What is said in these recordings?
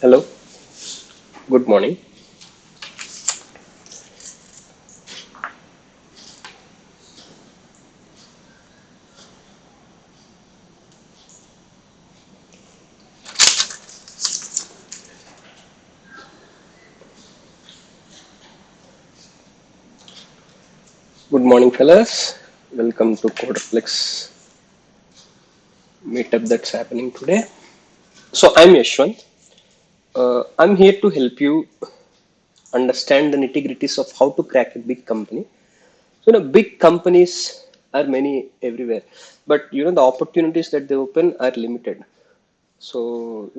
Hello, good morning. Good morning, fellas. Welcome to Coderflex meetup that's happening today. So, I'm Yeswanth. I'm here to help you understand the nitty-gritties of how to crack a big company. Big companies are many everywhere, but the opportunities that they open are limited. So,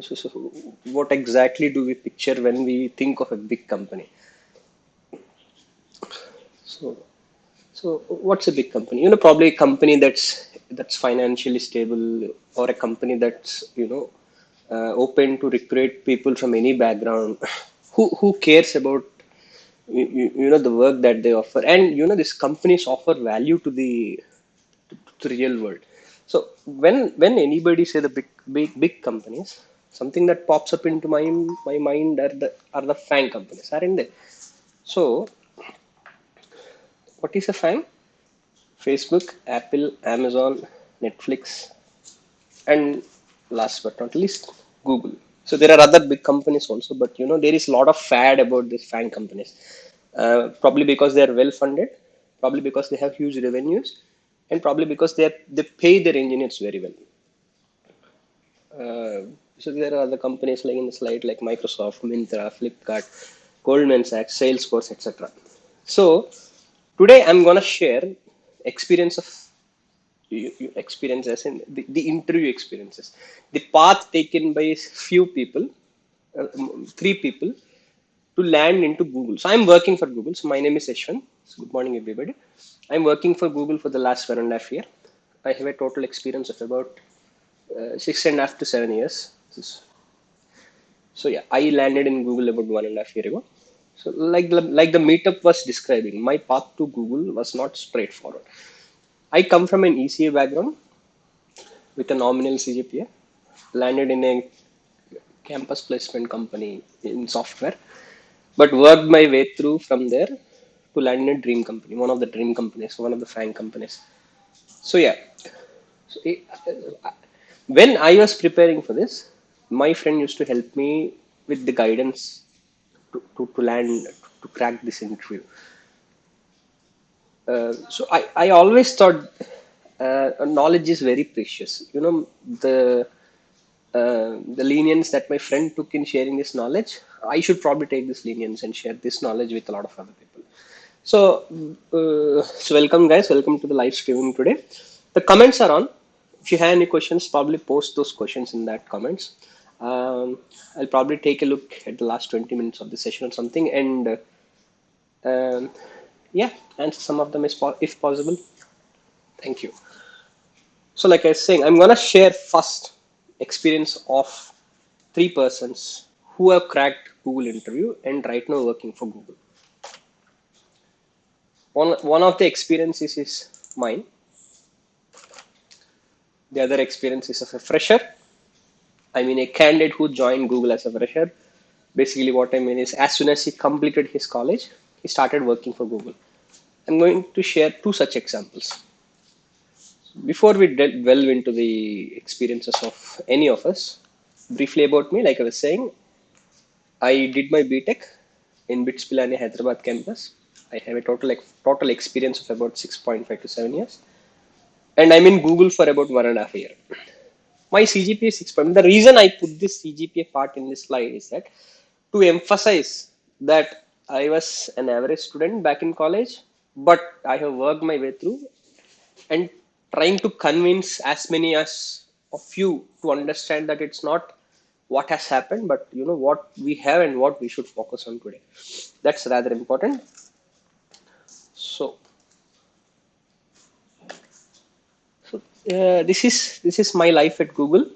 what exactly do we picture when we think of a big company? So, So what's a big company? Probably a company that's financially stable, or a company that's open to recruit people from any background, who cares about the work that they offer, and these companies offer value to the real world. So when anybody say the big companies, something that pops up into my mind are the FAANG companies, aren't they? So what is a FAANG? Facebook, Apple, Amazon, Netflix, and last but not least, Google. So there are other big companies also, but there is a lot of fad about these FANG companies. Probably because they are well funded, probably because they have huge revenues, and probably because they pay their engineers very well. So there are other companies like in the slide like Microsoft, Myntra, Flipkart, Goldman Sachs, Salesforce, etc. So today I'm gonna share experience of experiences and the interview experiences, the path taken by few people, three people to land into Google. So I'm working for Google. So my name is Yeshwan. So good morning, everybody. I'm working for Google for the last 1.5 years. I have a total experience of about 6.5 to 7 years. So yeah, I landed in Google about 1.5 years ago. So like the meetup was describing, my path to Google was not straightforward. I come from an ECA background with a nominal CGPA, landed in a campus placement company in software, but worked my way through from there to land in a dream company, one of the dream companies, one of the FANG companies. So yeah, so when I was preparing for this, my friend used to help me with the guidance to land to crack this interview. So I always thought knowledge is very precious. The lenience that my friend took in sharing this knowledge, I should probably take this lenience and share this knowledge with a lot of other people. So welcome, guys. Welcome to the live streaming today. The comments are on. If you have any questions, probably post those questions in that comments. I'll probably take a look at the last 20 minutes of the session or something, and yeah, answer some of them if possible. Thank you. So, like I was saying, I'm gonna share first experience of three persons who have cracked Google interview and right now working for Google. One of the experiences is mine. The other experience is of a fresher. I mean, a candidate who joined Google as a fresher. Basically, what I mean is, as soon as he completed his college, he started working for Google. I'm going to share two such examples. Before we delve into the experiences of any of us, briefly about me, like I was saying, I did my BTech in BITS Pilani Hyderabad campus. I have a total experience of about 6.5 to 7 years, and I'm in Google for about 1.5 years. My CGPA is 6. The reason I put this CGPA part in this slide is that to emphasize that I was an average student back in college, but I have worked my way through and trying to convince as many as of you to understand that it's not what has happened, but what we have and what we should focus on today. That's rather important. So, so this is my life at Google.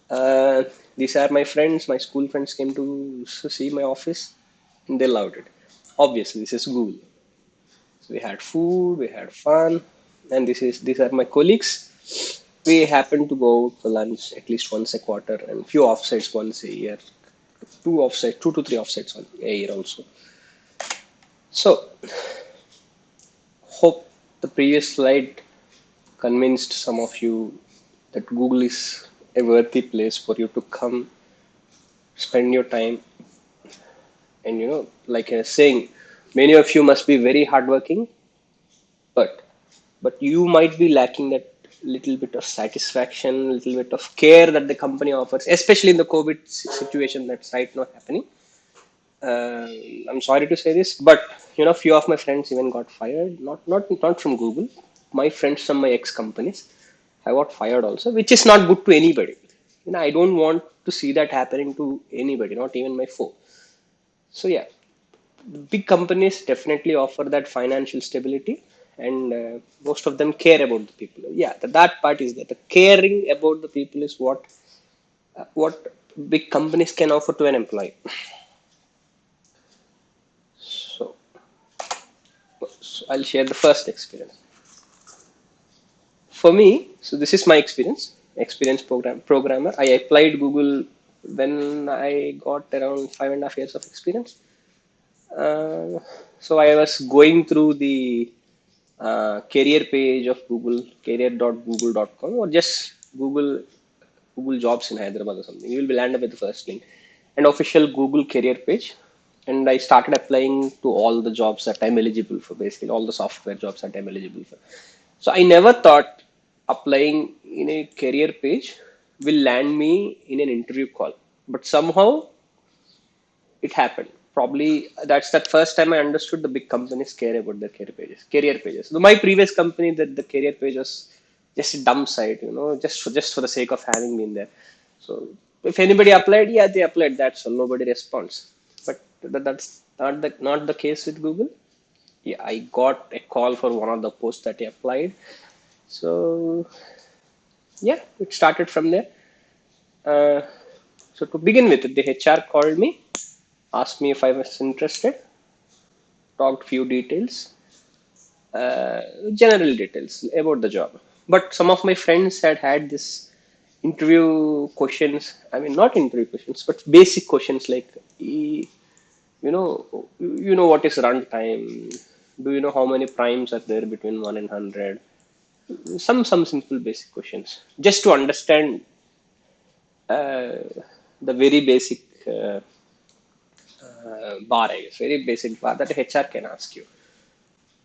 Uh, these are my friends. My school friends came to see my office, and they loved it. Obviously, this is Google. So we had food, we had fun, and these are my colleagues. We happen to go out for lunch at least once a quarter and few offsites once a year. two to three offsites on a year also. So hope the previous slide convinced some of you that Google is a worthy place for you to come, spend your time, and like I was saying, many of you must be very hardworking, but you might be lacking that little bit of satisfaction, little bit of care that the company offers, especially in the COVID situation that's right now happening. uh, I'm sorry to say this, but few of my friends even got fired. Not from Google. My friends from my ex companies, I got fired also, which is not good to anybody. I don't want to see that happening to anybody, not even my foe. So yeah, big companies definitely offer that financial stability, and most of them care about the people. Yeah, that part is that the caring about the people is what big companies can offer to an employee. So So I'll share the first experience. For me, so this is my experience programmer. I applied Google when I got around 5.5 years of experience. Uh, so I was going through the career page of Google, career.google.com, or just Google Jobs in Hyderabad or something. You will be landed with the first link, an official Google career page. And I started applying to all the jobs that I'm eligible for, basically all the software jobs that I'm eligible for. So I never thought applying in a career page will land me in an interview call. But somehow it happened. Probably that's the first time I understood the big companies care about their career pages. So my previous company, that the career page was just a dumb site, just for the sake of having been there. So if anybody applied, yeah, they applied. That's all. Nobody responds. But that's not the case with Google. Yeah, I got a call for one of the posts that I applied. So yeah, it started from there. Uh, so to begin with, the HR called me, asked me if I was interested, talked few details, uh, general details about the job. But some of my friends had this interview questions. I mean, not interview questions, but basic questions like, what is runtime? Do you know how many primes are there between 1 and 100? Some simple basic questions, just to understand uh, the very basic bar, I guess, very basic bar that HR can ask you.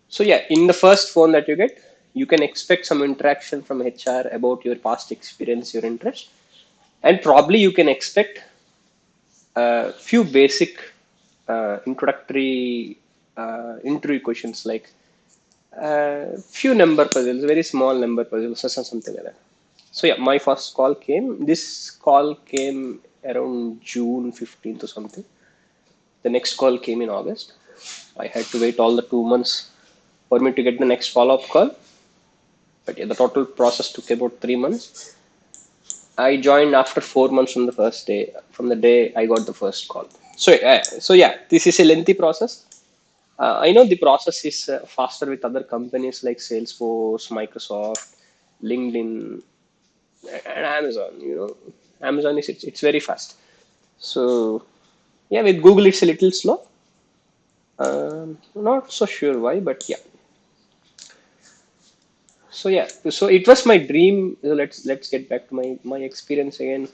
So yeah, in the first phone that you get, you can expect some interaction from HR about your past experience, your interest, and probably you can expect a few basic introductory interview questions like few number puzzles, very small number puzzles, or something like that. So yeah, my first call came. This call came around June 15th or something. The next call came in August. I had to wait all the 2 months for me to get the next follow-up call. But yeah, the total process took about 3 months. I joined after 4 months from the first day, from the day I got the first call. So yeah, this is a lengthy process. I know the process is faster with other companies like Salesforce, Microsoft, LinkedIn, and Amazon. Amazon is it's very fast. So yeah, with Google it's a little slow. Not so sure why, but yeah. So yeah, so it was my dream. Let's get back to my experience again.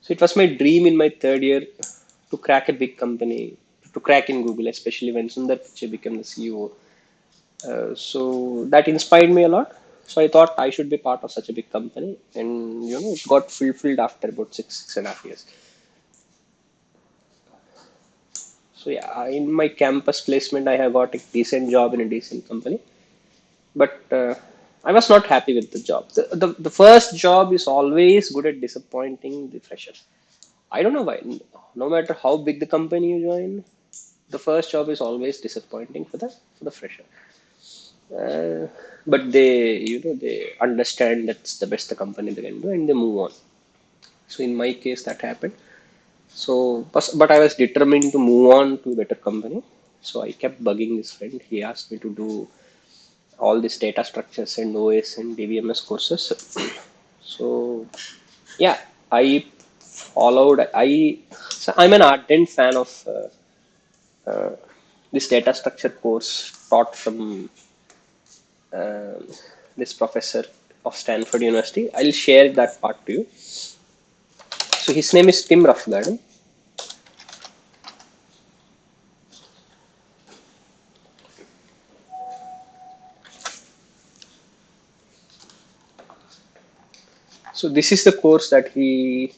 So it was my dream in my third year to crack a big company, to crack in Google, especially when Sundar Pichai became the CEO. So that inspired me a lot. So I thought I should be part of such a big company, and it got fulfilled after about 6.5 years. So yeah, in my campus placement, I have got a decent job in a decent company, but I was not happy with the job. The first job is always good at disappointing the freshers. I don't know why. No matter how big the company you join, the first job is always disappointing for the fresher. Uh, but they understand that's the best the company they can do, and they move on. So in my case, that happened. So, but I was determined to move on to a better company. So I kept bugging this friend. He asked me to do all these data structures and OS and DBMS courses. So yeah, I followed. I So I'm an ardent fan of this data structure course taught from uh, this professor of Stanford University. I'll share that part to you. So his name is Tim Roughgarden. So this is the course that he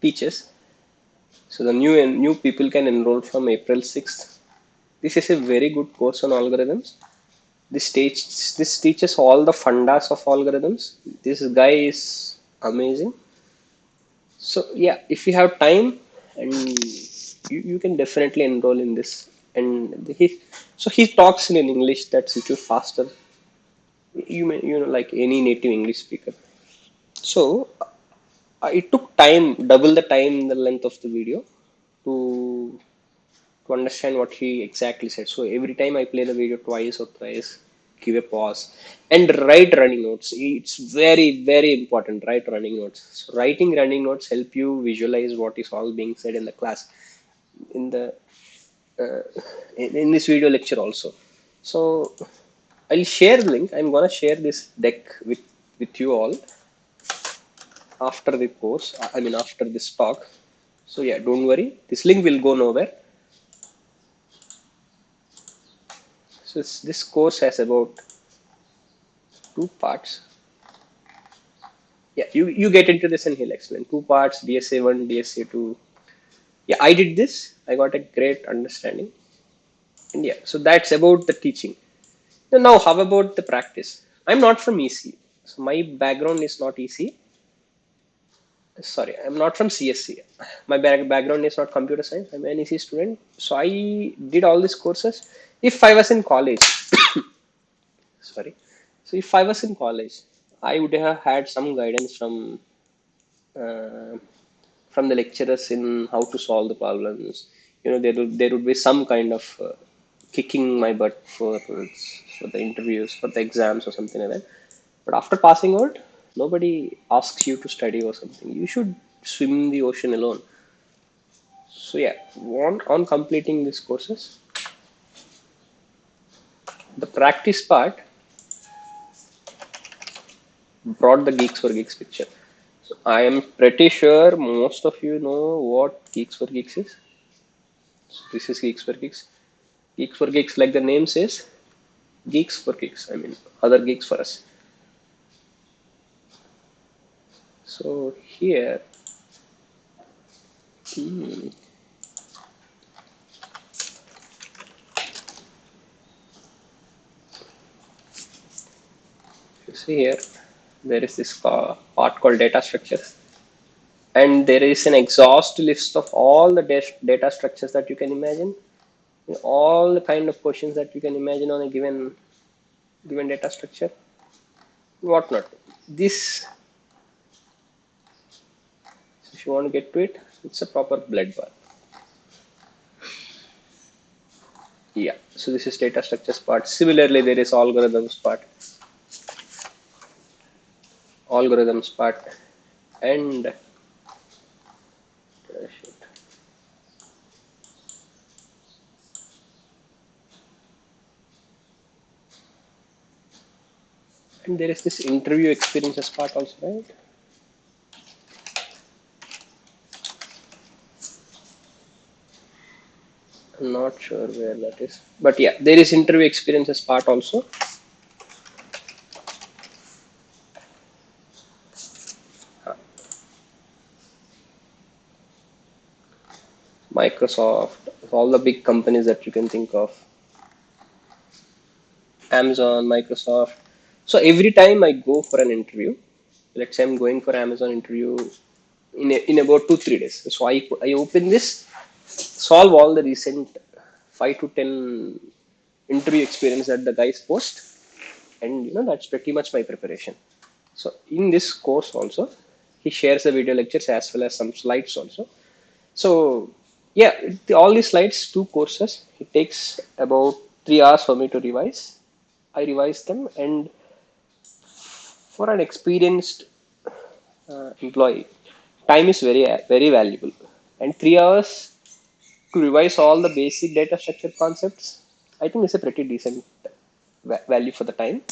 teaches. So the new people can enroll from April 6th. This is a very good course on algorithms. This teaches all the fundas of algorithms. This guy is amazing. So yeah, if you have time and you can definitely enroll in this. And he talks in an English that's little faster. Like any native English speaker. So it took time, double the time, the length of the video to to understand what he exactly said. So every time I play the video twice or thrice, give a pause and write running notes. It's very, very important. Write running notes. So writing running notes help you visualize what is all being said in the class, in the uh, in this video lecture also. So I'll share the link. I'm gonna share this deck with you all after the course. I mean after this talk. So yeah, don't worry. This link will go nowhere. So this course has about two parts. Yeah, you get into this and he'll explain. Two parts, DSA 1, DSA 2. Yeah, I did this. I got a great understanding. And yeah, so that's about the teaching. Now, how about the practice? I'm not from EC. So my background is not EC. Sorry, I'm not from CSC. My background is not computer science. I'm an EC student. So I did all these courses. If I was in college, sorry. So if I was in college, I would have had some guidance uh, from the lecturers in how to solve the problems. There would be some kind of kicking my butt for the interviews, for the exams or something like that. But after passing out, nobody asks you to study or something. You should swim the ocean alone. So yeah, on completing these courses, the practice part brought the Geeks for Geeks picture. So I am pretty sure most of you know what Geeks for Geeks is. So this is Geeks for Geeks. Geeks for Geeks, like the name says, geeks for geeks. I mean, other geeks for us. So here, hmm, you see here, there is this part called data structures, and there is an exhaust list of all the data structures that you can imagine, all the kind of questions that you can imagine on a given data structure, whatnot. This, if you want to get to it, it's a proper blood bath. Yeah. So this is data structures part. Similarly, there is algorithms part, and there is this interview experiences part also, right? I'm not sure where that is, but yeah, there is interview experiences part also. Microsoft, all the big companies that you can think of, Amazon, Microsoft. So every time I go for an interview, let's say I'm going for Amazon interview in about 2 3 days. So I open this, solve all the recent 5 to 10 interview experience that the guys post, and that's pretty much my preparation. So in this course also, he shares the video lectures as well as some slides also. So yeah, all these slides, two courses, it takes about 3 hours for me to revise. I revise them, and for an experienced employee, time is very very valuable. And 3 hours to revise all the basic data structure concepts, I think it's a pretty decent value for the time.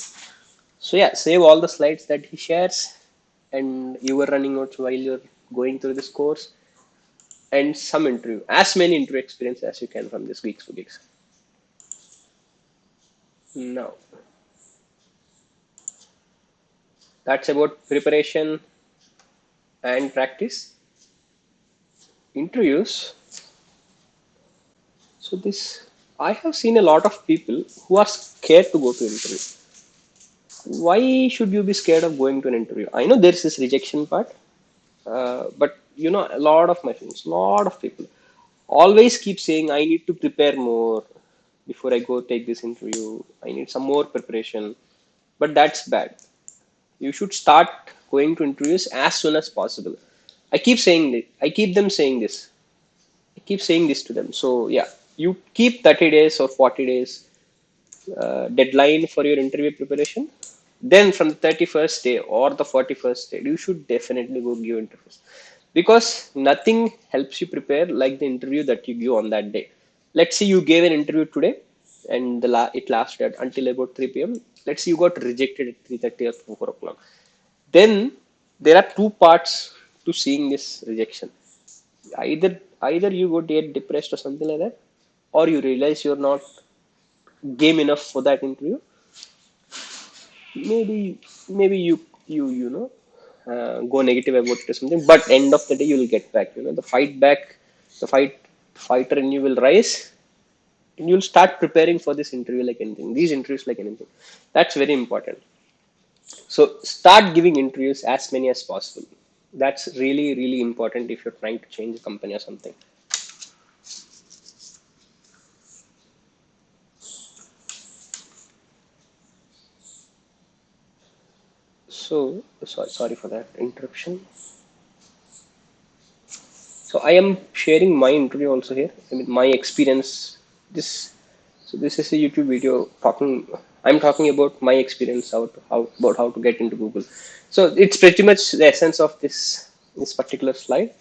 So yeah, save all the slides that he shares, and you were running notes while you're going through this course, and some interview, as many interview experience as you can from this week's gigs. Now, that's about preparation and practice. Interviews. So this, I have seen a lot of people who are scared to go to interview. Why should you be scared of going to an interview? I know there's this rejection part, but a lot of my friends, a lot of people always keep saying, I need to prepare more before I go take this interview. I need some more preparation. But that's bad. You should start going to interviews as soon as possible. I keep saying this. I keep them saying this. I keep saying this to them. So yeah, you keep 30 days or 40 days deadline for your interview preparation. Then from the 31st day or the 41st day, you should definitely go give interviews, because nothing helps you prepare like the interview that you give on that day. Let's say you gave an interview today, and it lasted until about 3 p.m. Let's say you got rejected at 3:30 or 4 o'clock. Then there are two parts to seeing this rejection. Either you go get depressed or something like that, or you realize you're not game enough for that interview. Maybe go negative about it or something, but end of the day you'll get back. The fighter in you will rise, and you'll start preparing for this interview like anything, these interviews like anything. That's very important. So start giving interviews as many as possible. That's really, really important if you're trying to change a company or something. So sorry for that interruption. So I am sharing my interview also here. I mean, my experience. This this is a YouTube video talking. I'm talking about my experience how to get into Google. So it's pretty much the essence of this particular slide.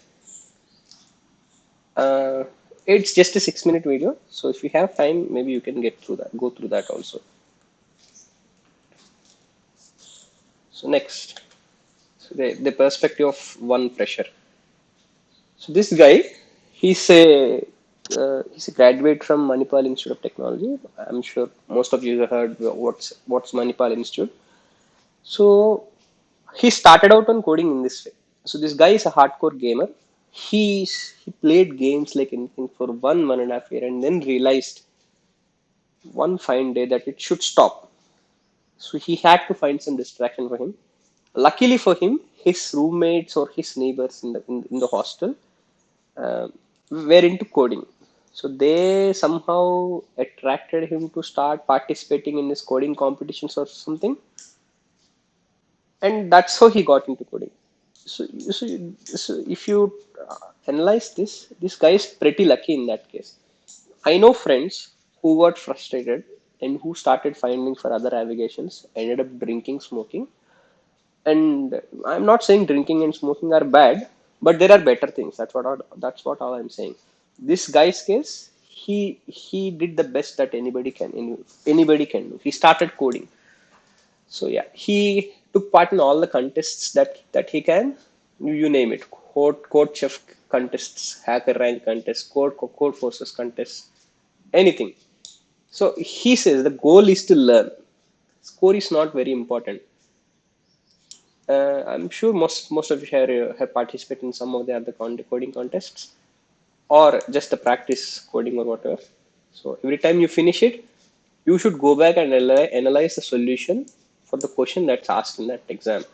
Uh, it's just a 6 minute video. So if you have time, maybe you can go through that also. So next, so the perspective of one fresher. So this guy, he's a graduate from Manipal Institute of Technology. I'm sure most of you have heard what's Manipal Institute. So he started out on coding in this way. So this guy is a hardcore gamer. He played games like anything for 1.5 year, and then realized one fine day that it should stop. So he had to find some distraction for him. Luckily for him, his roommates or his neighbors in the hostel uh, were into coding. So they somehow attracted him to start participating in this coding competitions or something, and that's how he got into coding. So, so, so if you analyze this guy is pretty lucky in that case. I know friends who got frustrated and who started finding for other avocations, ended up drinking, smoking. And I'm not saying drinking and smoking are bad, but there are better things. That's what all I'm saying. This guy's case, he did the best that anybody can do. He started coding. So yeah, he took part in all the contests that he can. You name it, code chef contests, hacker rank contests, code forces contests, anything. So he says the goal is to learn. Score is not very important. I'm sure most of you have participated in some of the other coding contests, or just the practice coding or whatever. So every time you finish it, you should go back and analyze the solution for the question that's asked in that exam.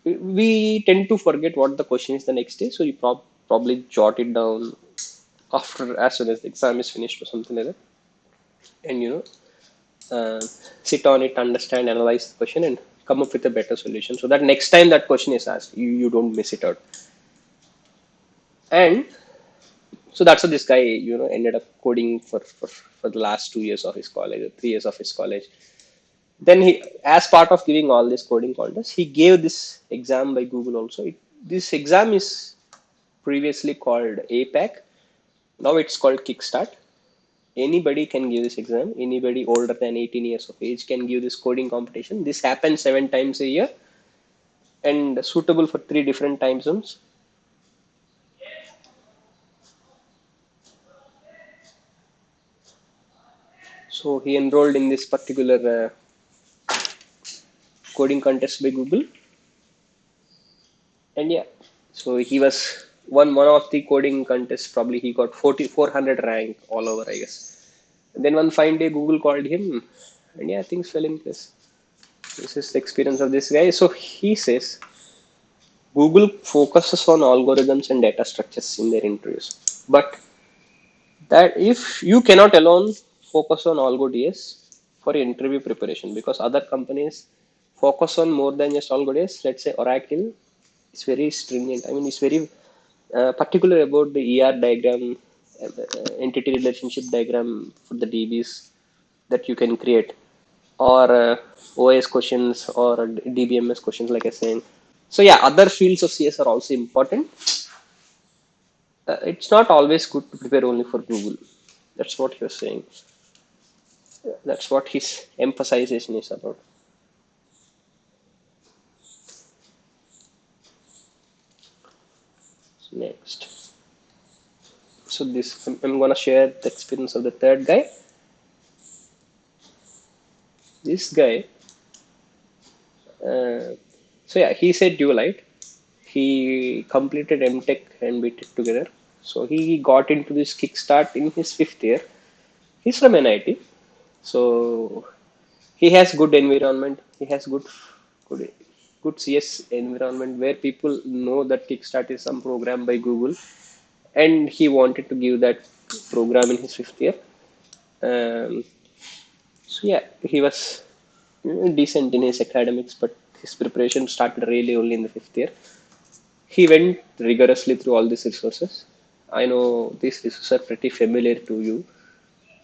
We tend to forget what the question is the next day, so you probably jot it down after as soon as the exam is finished or something like that, and sit on it, understand, analyze the question, and come up with a better solution so that next time that question is asked, you don't miss it out. And so that's how this guy, ended up coding for the last 2 years of his college, or 3 years of his college. Then he, as part of giving all this coding contests, he gave this exam by Google also. This exam is previously called APAC. Now it's called Kickstart. Anybody can give this exam. Anybody older than 18 years of age can give this coding competition. This happens 7 times a year and suitable for 3 different time zones. So he enrolled in this particular coding contest by Google, and yeah, so he was one of the coding contests. Probably he got 400 rank all over, I guess. And then one fine day, Google called him, and yeah, things fell in place. This is the experience of this guy. So he says Google focuses on algorithms and data structures in their interviews, but that if you cannot alone focus on algo ds for interview preparation, because other companies focus on more than just algo ds. Let's say Oracle is very stringent. I mean, it's very particular about the er diagram, entity relationship diagram for the dbs that you can create, or os questions or dbms questions, like I was saying. So yeah, other fields of cs are also important. It's not always good to prepare only for Google. That's what he was saying. That's what his emphasization is about. Next. So this, I'm gonna share the experience of the third guy. This guy, uh, so yeah, he said dualite. He completed MTech and BTech together. So he got into this kickstart in his fifth year. He's from NIT, so he has good environment. He has good, good CS environment where people know that Kickstart is some program by Google, and he wanted to give that program in his fifth year. Um, so yeah, he was decent in his academics, but his preparation started really only in the fifth year. He went rigorously through all these resources. I know these resources are pretty familiar to you.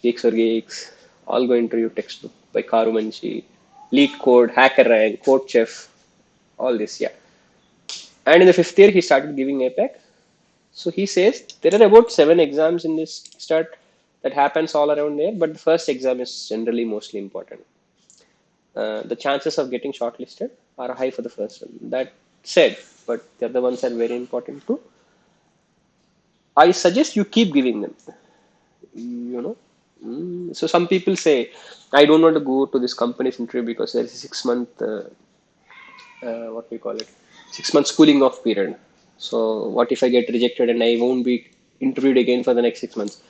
Geeks or Geeks, All Go Interview Textbook by Karu Manchi, Lead Code, Hacker Rank, Code Chef, all this, yeah. And in the fifth year, he started giving APEC. So he says there are about 7 exams in this start that happens all around there, but the first exam is generally mostly important. The chances of getting shortlisted are high for the first one. That said, but the other ones are very important too. I suggest you keep giving them. You know, so some people say, I don't want to go to this company's interview because there is a 6 month, what we call it, 6 month schooling off period. So what if I get rejected and I won't be interviewed again for the next 6 months?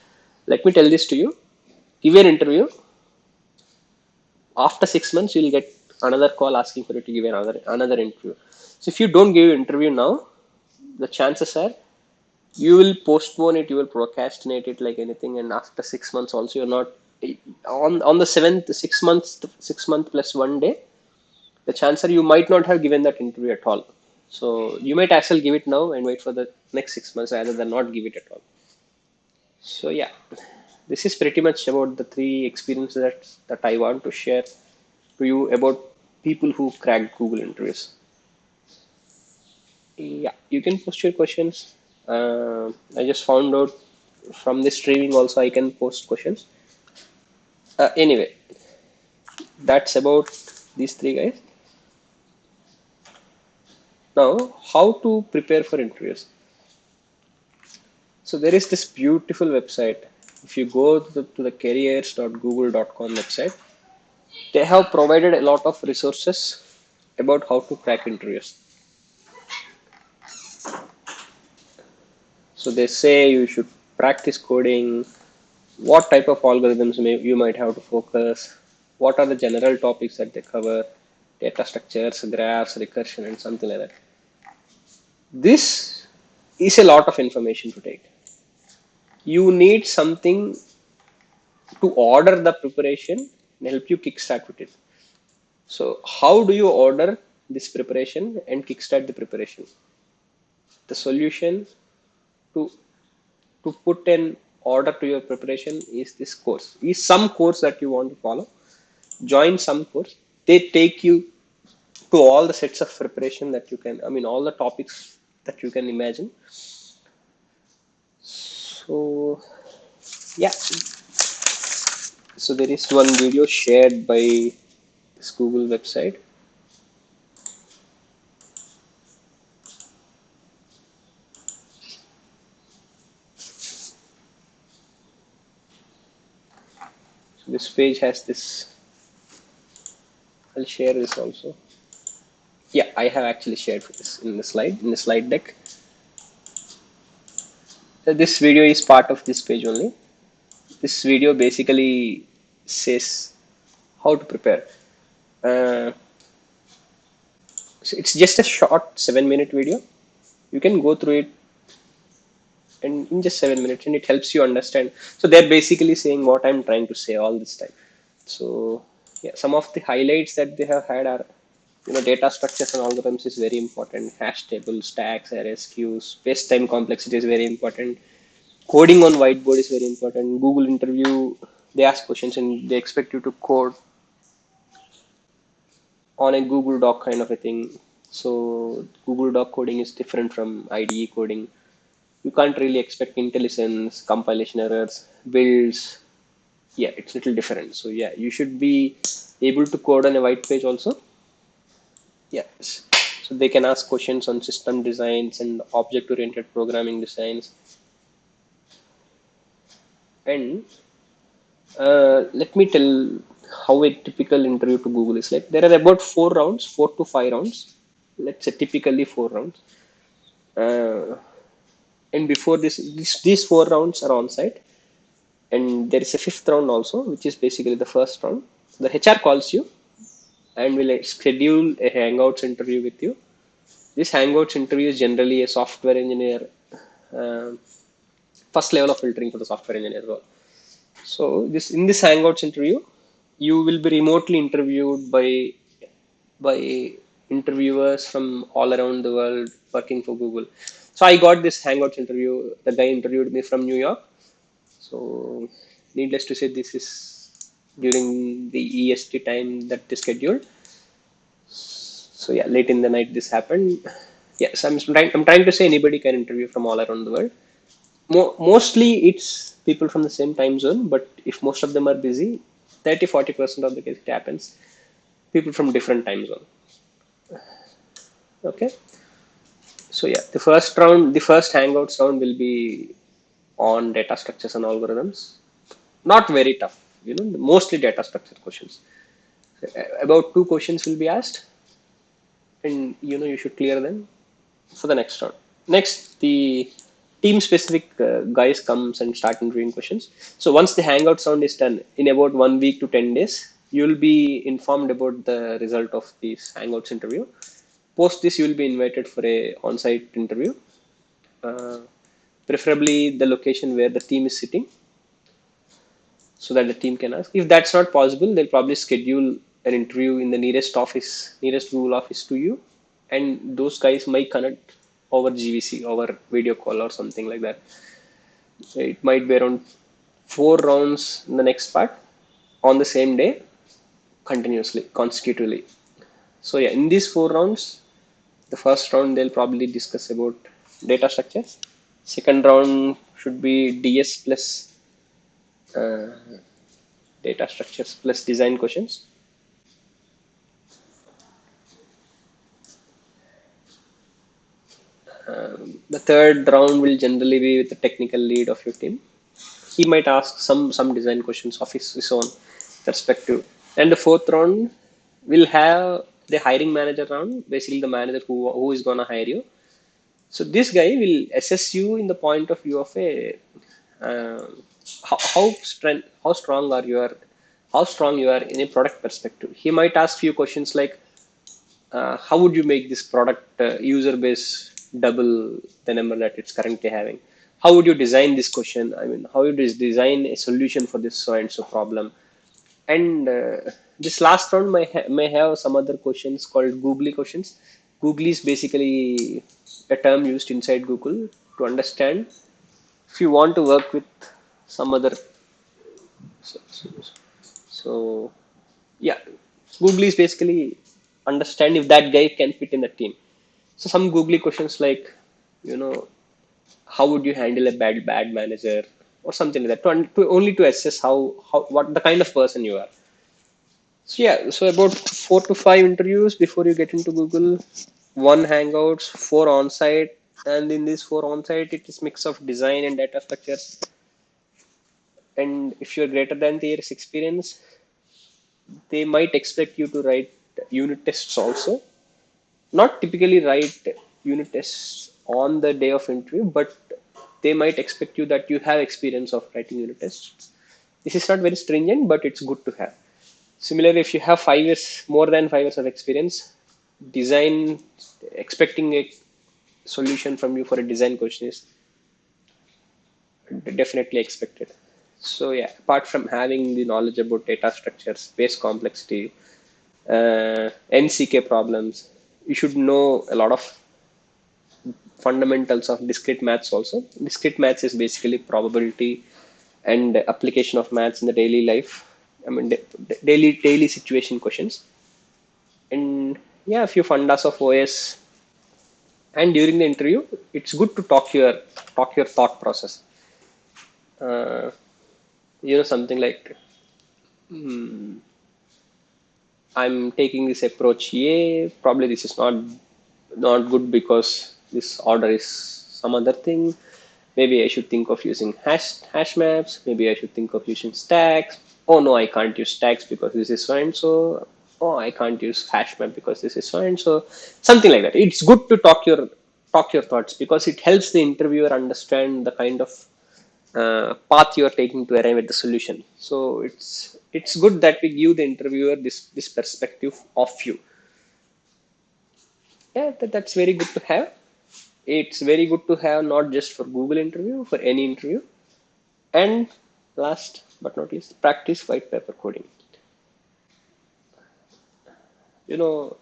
Let me tell this to you. Give an interview. After 6 months, you'll get another call asking for you to give another interview. So if you don't give an interview now, the chances are you will postpone it, you will procrastinate it like anything, and after 6 months also you're not on the seventh 6 months, 6 month plus 1 day, the chance are you might not have given that interview at all. So you might as well give it now and wait for the next 6 months rather than not give it at all. So yeah, this is pretty much about the 3 experiences that I want to share to you about people who cracked Google interviews. Yeah, you can post your questions. I just found out from this streaming also I can post questions. Anyway, that's about these 3 guys. Now, how to prepare for interviews? So there is this beautiful website. If you go to the careers.google.com website, they have provided a lot of resources about how to crack interviews. So they say you should practice coding, what type of algorithms you might have to focus, what are the general topics that they cover, data structures, graphs, recursion, and something like that. This is a lot of information to take. You need something to order the preparation and help you kickstart with it. So, how do you order this preparation and kickstart the preparation? The solution to put an order to your preparation is this course. Is some course that you want to follow. Join some course. They take you to all the sets of preparation that you can. I mean, all the topics that you can imagine. So yeah, so there is one video shared by this Google website. So this page has this. I'll share this also. Yeah, I have actually shared this in the slide deck. So this video is part of this page only. This video basically says how to prepare. Uh, so it's just a short 7-minute video. You can go through it and in just 7 minutes, and it helps you understand. So they're basically saying what I'm trying to say all this time. So yeah, some of the highlights that they have had are, data structures and algorithms is very important. Hash tables, stacks, arrays, queues, space-time complexity is very important. Coding on whiteboard is very important. Google interview, they ask questions and they expect you to code on a Google Doc kind of a thing. So Google Doc coding is different from IDE coding. You can't really expect intelligence, compilation errors, builds. Yeah, it's a little different. So yeah, you should be able to code on a white page also. Yes. So they can ask questions on system designs and object-oriented programming designs. And let me tell how a typical interview to Google is like. There are about 4 rounds, 4 to 5 rounds. Let's say typically 4 rounds. Uh, and before these 4 rounds are on site. And there is a fifth round also, which is basically the first round. The HR calls you and will schedule a Hangouts interview with you. This Hangouts interview is generally a software engineer, um first level of filtering for the software engineer role. So this in this Hangouts interview, you will be remotely interviewed by interviewers from all around the world working for Google. So I got this Hangouts interview. The guy interviewed me from New York. So needless to say, this is during the EST time that they scheduled. So yeah, late in the night this happened. Yes, I'm trying to say anybody can interview from all around the world. Mostly it's people from the same time zone, but if most of them are busy, 30-40% of the case it happens. People from different time zone. Okay. So yeah, the first Hangouts round will be on data structures and algorithms. Not very tough, mostly data structure questions. About 2 questions will be asked, and you should clear them for the next round. Next, the team specific guys comes and start interviewing questions. So once the Hangout round is done, in about 1 week to 10 days, you will be informed about the result of this Hangouts interview. Post this, you will be invited for a on-site interview, uh, preferably the location where the team is sitting, so that the team can ask. If that's not possible, they'll probably schedule an interview in the nearest Google office to you, and those guys might connect over GVC, over video call or something like that. So it might be around 4 rounds in the next part on the same day, continuously, consecutively. So yeah, in these 4 rounds, the first round they'll probably discuss about data structures. Second round should be DS plus uh, data structures plus design questions. The third round will generally be with the technical lead of your team. He might ask some design questions of his own perspective. And the fourth round will have the hiring manager round, basically the manager who is gonna hire you. So this guy will assess you in the point of view of a uh, how strong are you are how strong you are in a product perspective. He might ask few questions like how would you make this product user base double the number that it's currently having? How would you design this question? I mean, how would you design a solution for this so and so problem? And this last round may have some other questions called googly questions. Googly is basically a term used inside Google to understand if you want to work with some other. So yeah, googly is basically understand if that guy can fit in the team. So some googly questions like, you know, how would you handle a bad manager or something like that, to only to assess how what the kind of person you are. So yeah, so about 4 to 5 interviews before you get into Google, one Hangouts, four on-site, and in these four on-site, it is mix of design and data structures. And if you're greater than 3 years experience, they might expect you to write unit tests also. Not typically write unit tests on the day of interview, but they might expect you that you have experience of writing unit tests. This is not very stringent, but it's good to have. Similarly, if you have 5 years, more than 5 years of experience, design, expecting a solution from you for a design question is definitely expected. So yeah, apart from having the knowledge about data structures, space complexity, NCK problems, you should know a lot of fundamentals of discrete maths also. Discrete maths is basically probability and application of maths in the daily life. I mean, daily situation questions. And yeah, a few fundas of OS. And during the interview, it's good to talk your thought process. Uh, something like, hmm, I'm taking this approach. Yeah, probably this is not good because this order is some other thing. Maybe I should think of using hash maps. Maybe I should think of using stacks. Oh no, I can't use stacks because this is so and so. Oh, I can't use hash map because this is so and so. Something like that. It's good to talk your thoughts because it helps the interviewer understand the kind of path you are taking to arrive at the solution. So it's good that we give the interviewer this perspective of you. Yeah, that's very good to have. It's very good to have not just for Google interview, for any interview. And last but not least, practice white paper coding. You know,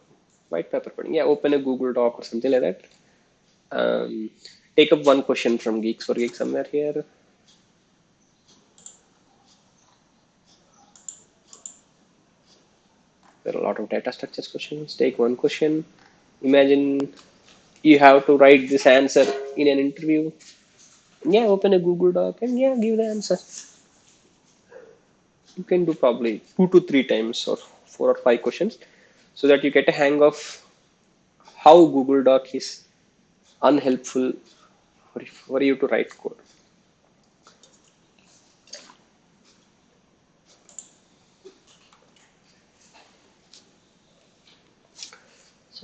white paper coding. Yeah, open a Google Doc or something like that. Um, take up one question from Geeks for Geeks somewhere here. There are a lot of data structures questions. Take one question. Imagine you have to write this answer in an interview. Yeah, open a Google Doc and yeah, give the answer. You can do probably 2 to 3 times or 4 or 5 questions so that you get a hang of how Google Doc is unhelpful for you to write code.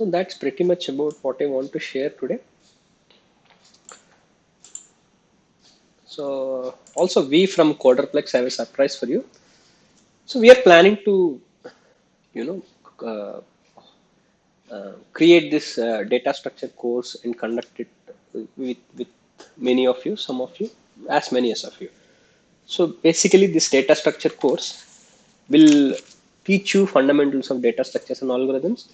So that's pretty much about what I want to share today. So also we from Coderplex have a surprise for you. So we are planning to, you know, create this data structure course and conduct it with many of you, some of you, as many as of you. So basically, this data structure course will teach you fundamentals of data structures and algorithms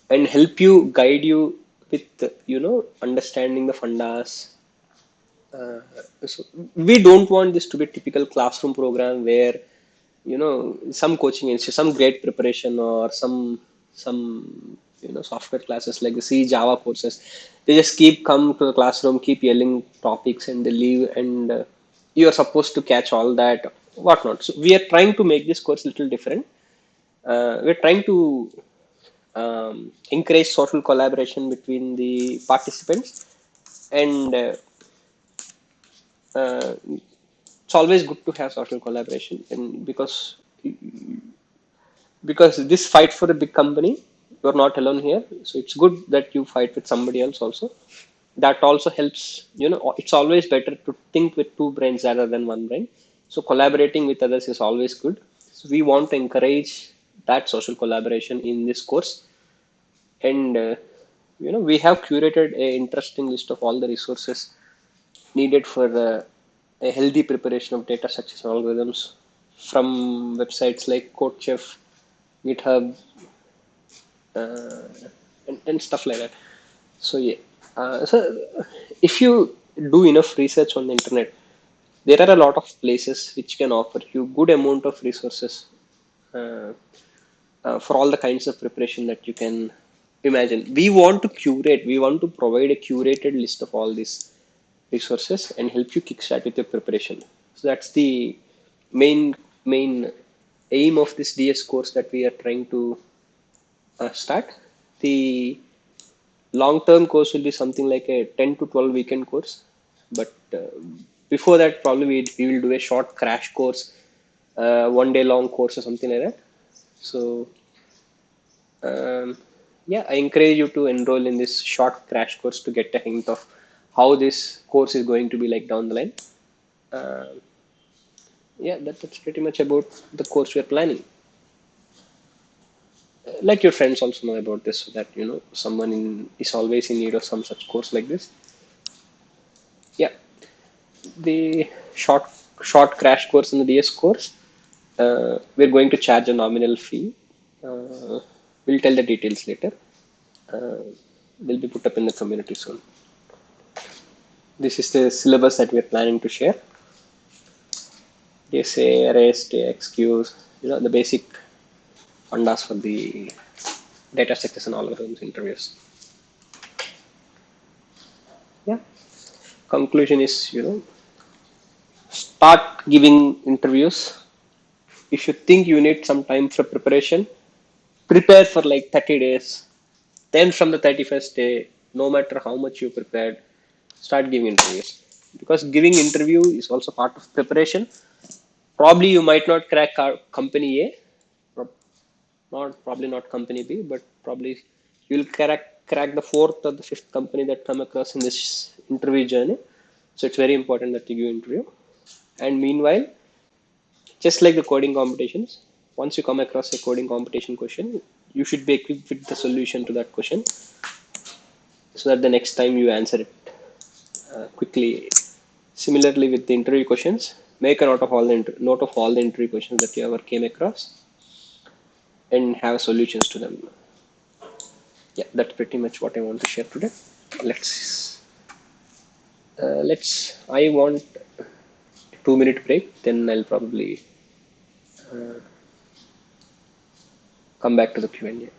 and help you guide you with understanding the fundas. Uh, so we don't want this to be a typical classroom program where some coaching institute, some great preparation, or some software classes like the C Java courses. They just keep come to the classroom, keep yelling topics, and they leave, and you are supposed to catch all that, whatnot. So we are trying to make this course a little different. We're trying to encourage social collaboration between the participants, and uh, it's always good to have social collaboration, and because this fight for a big company, you're not alone here, so it's good that you fight with somebody else also. That also helps. It's always better to think with two brains rather than one brain, so collaborating with others is always good. So we want to encourage that social collaboration in this course. And we have curated a interesting list of all the resources needed for a healthy preparation of data structures and algorithms from websites like CodeChef, GitHub, uh, and stuff like that. So yeah, so if you do enough research on the internet, there are a lot of places which can offer you good amount of resources uh, for all the kinds of preparation that you can imagine. We want to provide a curated list of all this resources and help you kickstart with your preparation. So that's the main aim of this DS course that we are trying to start. The long-term course will be something like a 10 to 12 weekend course, but before that, probably we will do a short crash course, 1 day long course or something like that. So, yeah, I encourage you to enroll in this short crash course to get a hint of how this course is going to be like down the line. Uh, yeah, that's pretty much about the course we are planning. Let your friends also know about this so that someone is always in need of some such course like this. Yeah, the short crash course in the DS course, we're going to charge a nominal fee. We'll tell the details later. Uh, will be put up in the community soon. This is the syllabus that we're planning to share. DSA, arrays, TX, queues, the basic fundas for the data structures and algorithms interviews. Yeah. Conclusion is, start giving interviews. If you think you need some time for preparation, prepare for like 30 days. Then from the 31st day, no matter how much you prepared, start giving interviews. Because giving interview is also part of preparation. Probably you might not crack our company A, probably not company B, but probably you'll crack the fourth or the fifth company that come across in this interview journey. So it's very important that you give interview. And meanwhile, just like the coding competitions, once you come across a coding competition question, you should be equipped with the solution to that question so that the next time you answer it quickly. Similarly, with the interview questions, make a note of all the interview questions that you ever came across and have solutions to them. Yeah, that's pretty much what I want to share today. Let's. I want a 2 minute break. Then I'll probably come back to the Q&A.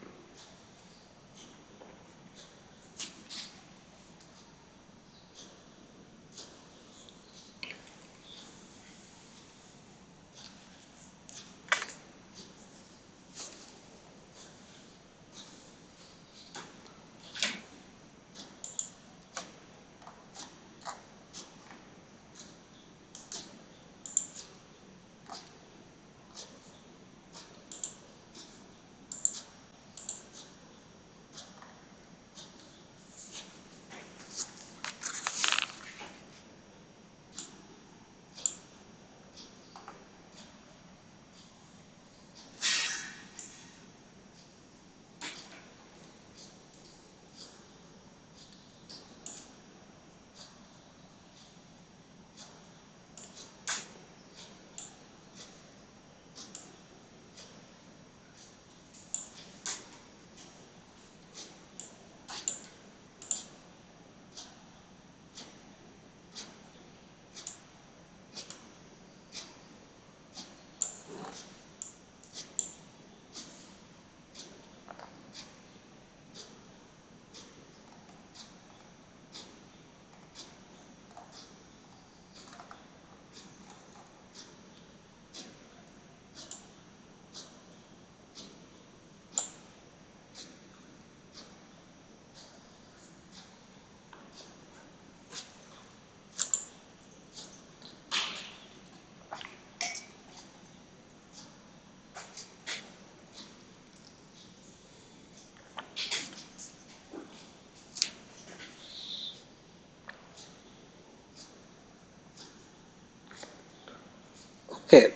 Okay.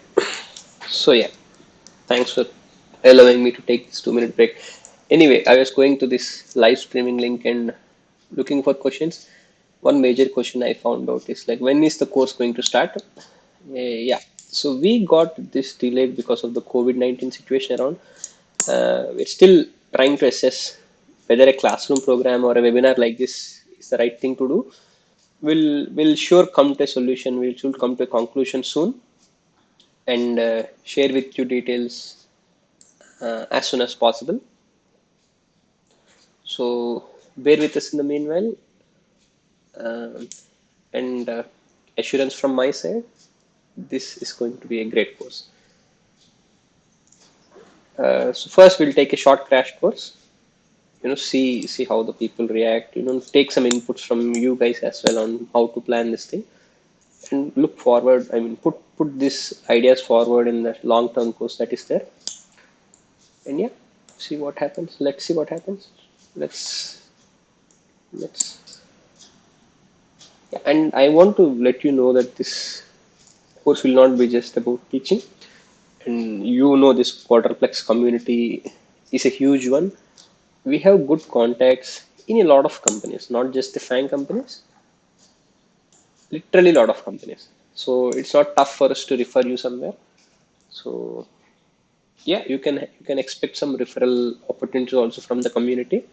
So yeah, thanks for allowing me to take this 2 minute break. Anyway, I was going to this live streaming link and looking for questions. One major question I found out is like, when is the course going to start? Yeah, so we got this delayed because of the COVID-19 situation around. We're still trying to assess whether a classroom program or a webinar like this is the right thing to do. We'll sure come to a solution. We'll should come to a conclusion soon and share with you details as soon as possible. So bear with us in the meanwhile. And assurance from my side, this is going to be a great course. So first we'll take a short crash course, see how the people react, take some inputs from you guys as well on how to plan this thing, and look forward. I mean, put these ideas forward in the long term course that is there. And yeah, see what happens. Let's see what happens. Let's let's yeah, and I want to let you know that this course will not be just about teaching. And this quadruplex community is a huge one. We have good contacts in a lot of companies, not just the FAANG companies, literally a lot of companies. So it's not tough for us to refer you somewhere. So yeah, you can expect some referral opportunities also from the community.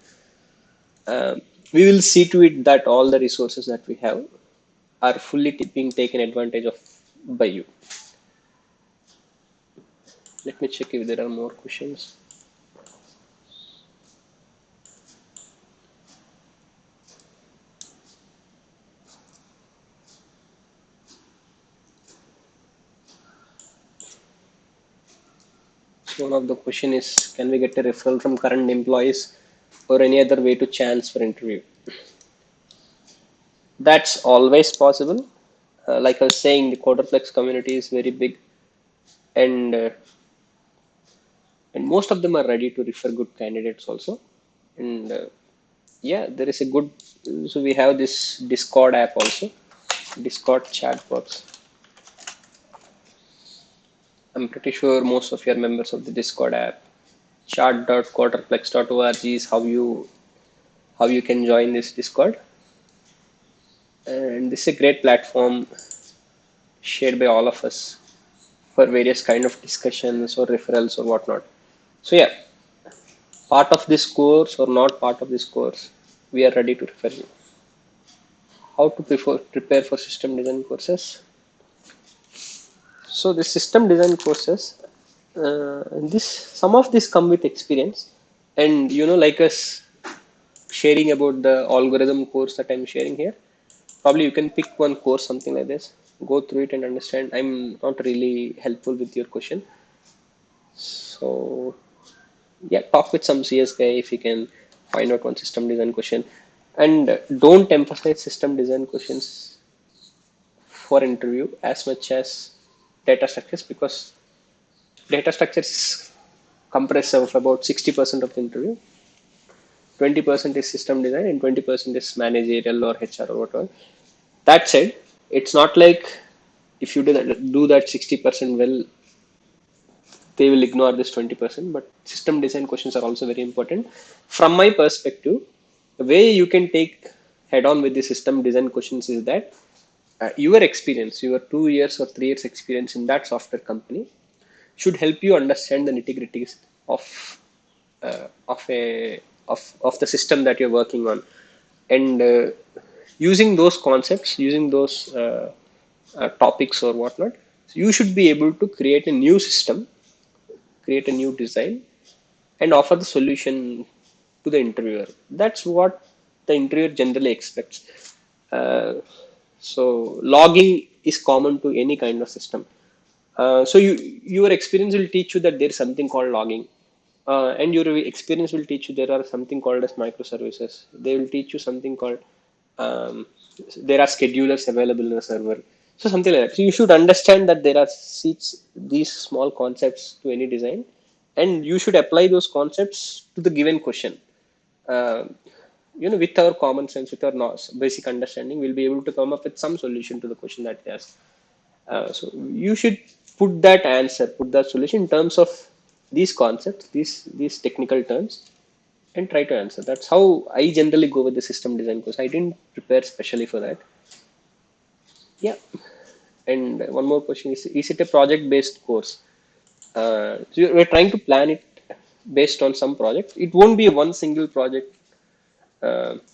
We will see to it that all the resources that we have are fully being taken advantage of by you. Let me check if there are more questions. One of the question is, can we get a referral from current employees or any other way to chance for interview? That's always possible. Like I was saying, the quadruplex community is very big, and most of them are ready to refer good candidates also. And yeah, there is a good. So we have this Discord app also, Discord chat box. I'm pretty sure most of you are members of the Discord app. Chat.quadruplex.org is how you can join this Discord, and this is a great platform shared by all of us for various kind of discussions or referrals or whatnot. So yeah, part of this course or not part of this course, we are ready to refer you. How to prepare for system design courses? So the system design courses, this some of this come with experience, and like us sharing about the algorithm course that I'm sharing here. Probably you can pick one course, something like this, go through it and understand. I'm not really helpful with your question. So yeah, talk with some CS guy if you can find out one system design question. And don't emphasize system design questions for interview as much as data structures, because data structures compress of about 60% of the interview. 20% is system design and 20% is managerial or HR or whatever. That said, it's not like if you do that 60% well, they will ignore this 20%. But system design questions are also very important. From my perspective, the way you can take head on with the system design questions is that your experience, your 2 years or 3 years experience in that software company should help you understand the nitty gritties of of a of the system that you're working on. And using those concepts, using those topics or whatnot, you should be able to create a new system, create a new design, and offer the solution to the interviewer. That's what the interviewer generally expects. Uh, so logging is common to any kind of system. So your experience will teach you that there is something called logging, and your experience will teach you there are something called as microservices. They will teach you something called um, there are schedulers available in a server. So something like that. So you should understand that there are these small concepts to any design, and you should apply those concepts to the given question. Uh, with our common sense, with our basic understanding, we'll be able to come up with some solution to the question that they ask. So you should put that solution in terms of these concepts, these technical terms, and try to answer. That's how I generally go with the system design course. I didn't prepare specially for that. Yeah. And one more question is it a project based course? So we're trying to plan it based on some project. It won't be one single project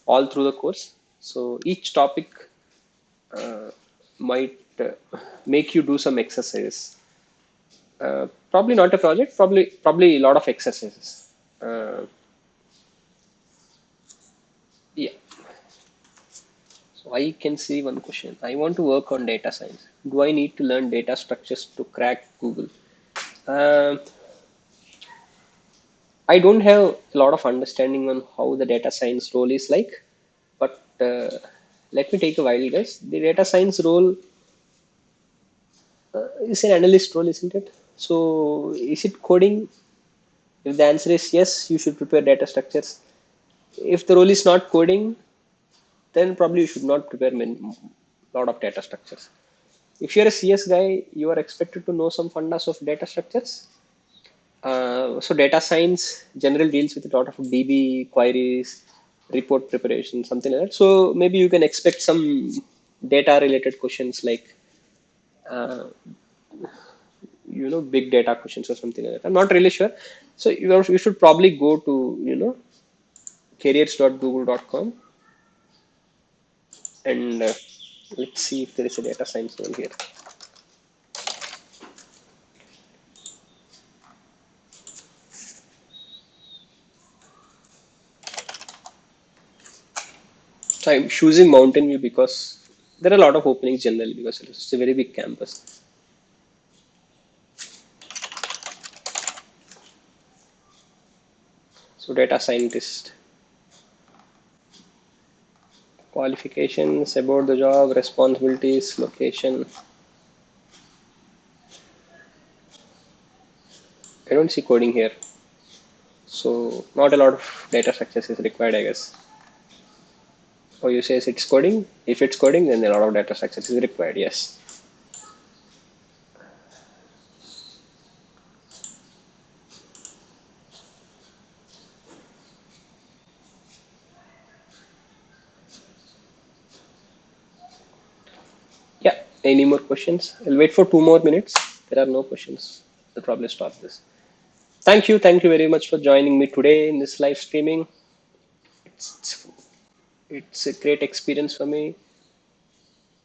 all through the course. So each topic might make you do some exercises. Probably not a project, probably a lot of exercises. Uh, yeah. So I can see one question. I want to work on data science. Do I need to learn data structures to crack Google? Um, I don't have a lot of understanding on how the data science role is like, but let me take a wild guess. The data science role is an analyst role, isn't it? So, is it coding? If the answer is yes, you should prepare data structures. If the role is not coding, then probably you should not prepare a lot of data structures. If you're a CS guy, you are expected to know some fundas of data structures. So data science generally deals with a lot of DB queries, report preparation, something like that. So maybe you can expect some data related questions like uh, big data questions or something like that. I'm not really sure. So you should probably go to careers.google.com and let's see if there is a data science role here. So I'm choosing Mountain View because there are a lot of openings generally because it's a very big campus. So data scientist qualifications about the job, responsibilities, location. I don't see coding here. So not a lot of data structures is required, I guess. Or you say it's coding. If it's coding, then a lot of data structures is required. Yes. Yeah. Any more questions? I'll wait for 2 more minutes. There are no questions. I'll probably stop this. Thank you. Thank you very much for joining me today in this live streaming. It's, it's a great experience for me.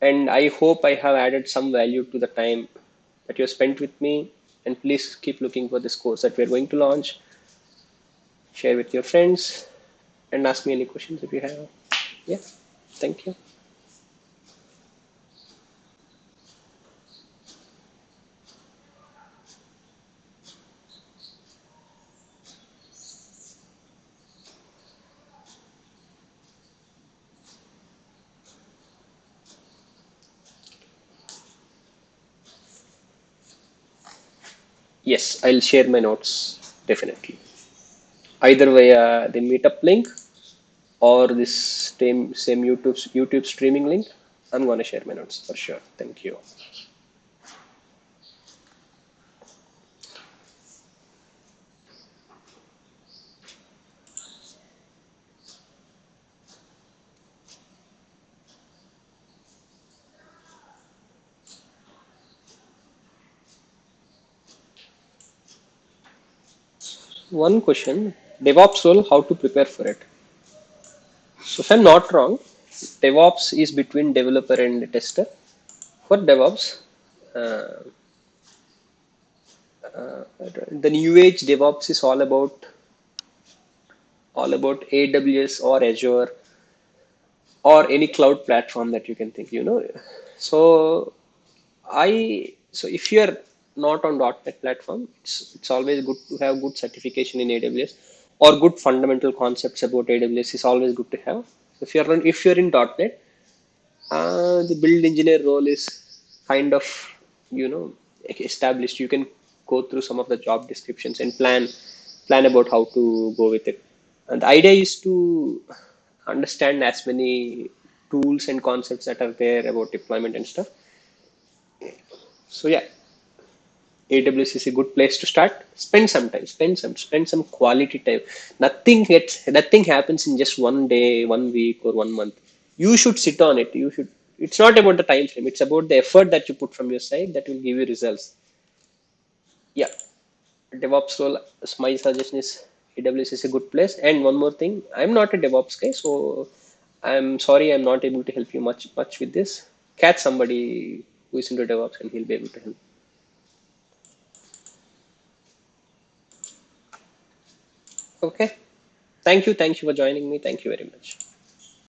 And I hope I have added some value to the time that you spent with me. And please keep looking for this course that we're going to launch. Share with your friends and ask me any questions if you have. Yeah, thank you. Yes, I'll share my notes definitely. Either via the meetup link or this same YouTube streaming link. I'm gonna share my notes for sure. Thank you. One question: DevOps role, how to prepare for it? So if I'm not wrong, DevOps is between developer and tester. For DevOps, uh, the new age DevOps is all about AWS or Azure or any cloud platform that you can think. So so if you're not on .NET platform, it's always good to have good certification in AWS or good fundamental concepts about AWS is always good to have. If you're in .NET, the build engineer role is kind of you know established. You can go through some of the job descriptions and plan about how to go with it. And the idea is to understand as many tools and concepts that are there about deployment and stuff. So yeah, AWS is a good place to start. Spend some time, spend some quality time. Nothing happens in just one day, 1 week, or 1 month. You should sit on it. You should. It's not about the time frame. It's about the effort that you put from your side that will give you results. Yeah, DevOps role. My suggestion is AWS is a good place. And one more thing, I'm not a DevOps guy, so I'm sorry I'm not able to help you much with this. Catch somebody who is into DevOps and he'll be able to help. Okay. Thank you. Thank you for joining me. Thank you very much.